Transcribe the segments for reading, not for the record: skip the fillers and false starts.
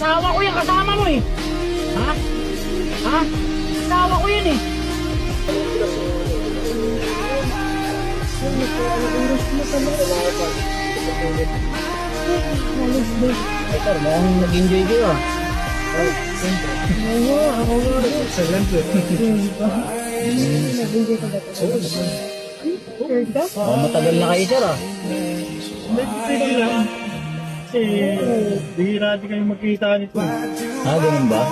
Asawa ko yan, kasama mo eh. Ha? Ha? Asawa ko yan eh. Ay, sir, mukhang nag-enjoy kayo ah. Oo, ako nga rin. Excellent eh. Nag-enjoy ka ba ito? Sure ka? Oh, matagal na kayo, sir ah. Sige lang. Kasi bihira din kayo magkita nito. Ah, ganun ba?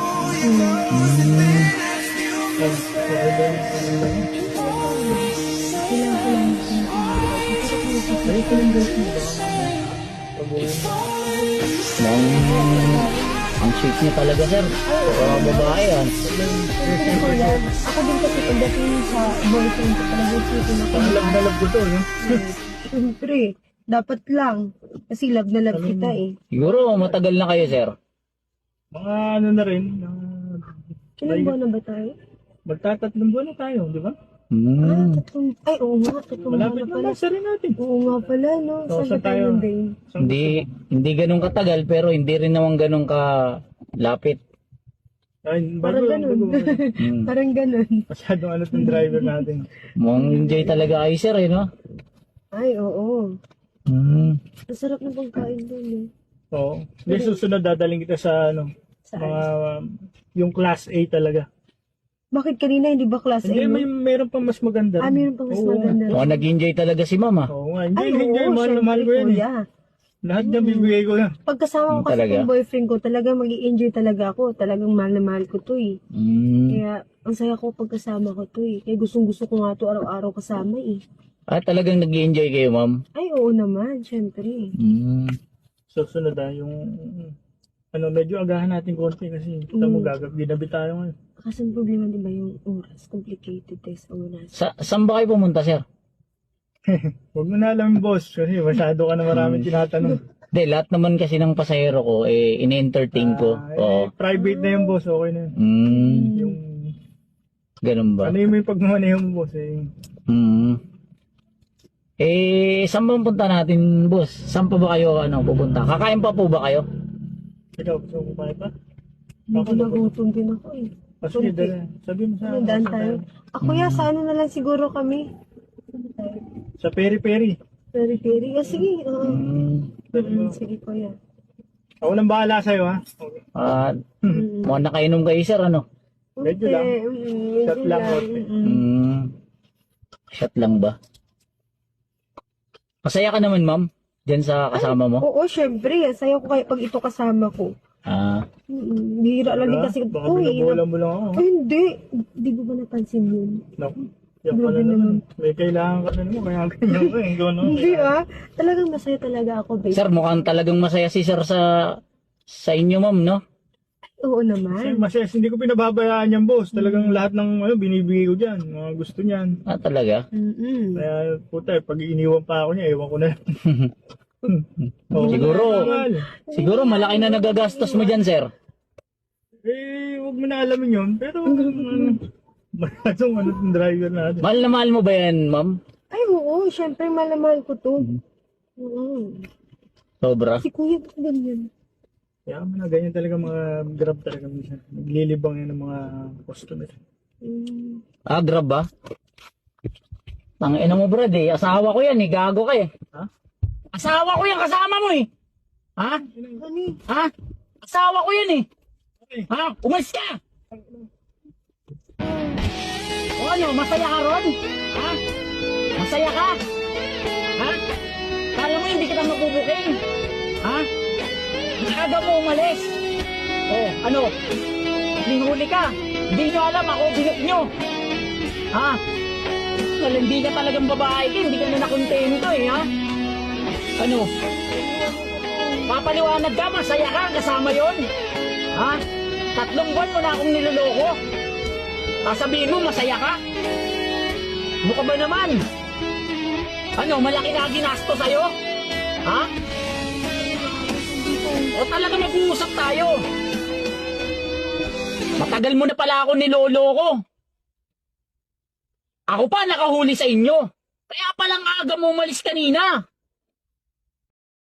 Ang sweet niya talaga, sir. Mga babae yan. Ako din kasi pagdating sa boyfriend ko talaga isipin ako. Ang love ko to, no? Siyempre, dapat lang. Kasi love na love kita eh. Siguro matagal na kayo, sir. Mga ano na rin. Ilang buwan na ba tayo? Magtatatlong buwan na tayo, di ba? Ay, oo nga. Tatlong buwan Malapit na na pala. lang sa rin natin. Oo nga pala, no? So, Saan ba saan tayo tayo? nandun? Hindi ganun katagal, pero hindi rin naman ganun ka lapit. Ay, Parang ganun. Parang ganun. Masyadong ano itong driver natin. Mukhang enjoy talaga kayo, sir, eh, no? Ay, oo. Hmm. Ang sarap ng pagkain doon eh. Oo. Hindi, susunod dadaling kita sa ano, Saan? mga yung class A talaga. Bakit kanina hindi ba class A? Hindi, mo? meron pang mas maganda. Ah, meron pang mas Oo. maganda. Mukhang nag-enjoy talaga si mama. Oo nga, Ay, enjoy, oo, mahal na mahal ko yan eh. kuya. Lahat niya bibigay ko na. Pagkasama ko kasi Talaga? yung boyfriend ko, talagang mag-i-enjoy talaga ako. Talagang mahal na mahal ko to eh. Hmm. Kaya, ang saya ko pagkasama ko to eh. Kaya gustong gusto ko nga to araw-araw kasama eh. Ah, talagang nag-enjoy kayo, ma'am? Ay, oo naman, syempre. Hmm. Susunod yung ano, medyo agahan natin konti kasi kita mo ginabi tayo ngayon. Kasi ang problema di ba yung oras, complicated tayo sa oras. Saan ba kayo pumunta, sir? Huwag mo na alam, boss, kasi masyado ka na maraming tinatanong. Hindi, lahat naman kasi ng pasahero ko, eh, in-entertain ko. Oo. Private na yung boss, okay na yun. Hmm. Yung, Ganun ba? ano yung may pagmamaneho mo, boss, eh. Hmm. Eh, saan ba ang punta natin, boss? Saan pa ba kayo pupunta? Kakain pa po ba kayo? Ikaw, gusto mo pa pa? Medyo nagutom din ako eh. Sige, dala. Sabi mo sa Ano, daan tayo? Ako ya, sa ano na lang siguro kami. Sa peri-peri. Peri-peri. Ah, sige. Oo. Sige kuya. Ako nang bahala sa'yo, ha? Okay. Mukhang nakainom kayo, sir, ano? Medyo lang. Medyo Shot lang, lang. okay. Shot lang ba? Masaya ka naman, ma'am, dyan sa kasama mo? Oo, syempre. Saya ko kaya pag ito kasama ko. Ah, Bihira lang din kasi. Baka Uy, binabola mo lang ako. Ay, hindi. Di mo ba napansin yun? Naku. Yan Grabe pala naman. naman. May kailangan ka na naman. Kaya ganyan ko eh. Gano'n. Hindi ah. Talagang masaya talaga ako, babe. sir, mukhang talagang masaya si sir sa inyo, ma'am, no? Oo Kasi naman. masaya. Hindi ko pinababayaan yan, boss. Talagang lahat ng ano, binibigay ko dyan. Mga gusto niyan. Ah, talaga? Kaya puta, pag iniwan pa ako niya, ewan ko na. Siguro malaki na nagagastos mo dyan, sir. Eh, huwag mo na alamin yun. Pero, masyadong ano yung driver natin. Mahal na mahal mo ba yan, ma'am? Ay, oo. Syempre, mahal ko to. Oo. Sobra? Si kuya ba ganyan? Kaya mo na, ganyan talaga mga grab talaga minsan. Naglilibang yan ng mga customer. Ah, grab ba? Tangina mo, brad, eh. Asawa ko yan, eh. Gago ka, eh. Ha? Asawa ko yan, kasama mo, eh. Ha? Ano eh? Ha? Asawa ko yan, eh. Okay. Ha? Umalis ka! O ano, masaya ka ron? Ha? Masaya ka? Ha? Kala mo hindi kita mabubuking? Ha? Maaga mo umalis. O, ano? Linghuli ka. Hindi nyo alam, ako binuk nyo. Ha? Well, hindi ka talagang babae ka, hindi ka na nakontento eh, ha? Ano? Papaliwanag ka, masaya ka, kasama yon. Ha? 3 buwan mo na akong niloloko. Sasabihin mo, masaya ka? Mukha ba naman? Ano, malaki na ginasto sa'yo? Ha? O talaga mag-uusap tayo? Matagal mo na pala ako niloloko. Ako pa nakahuli sa inyo. Kaya palang aga mo umalis kanina.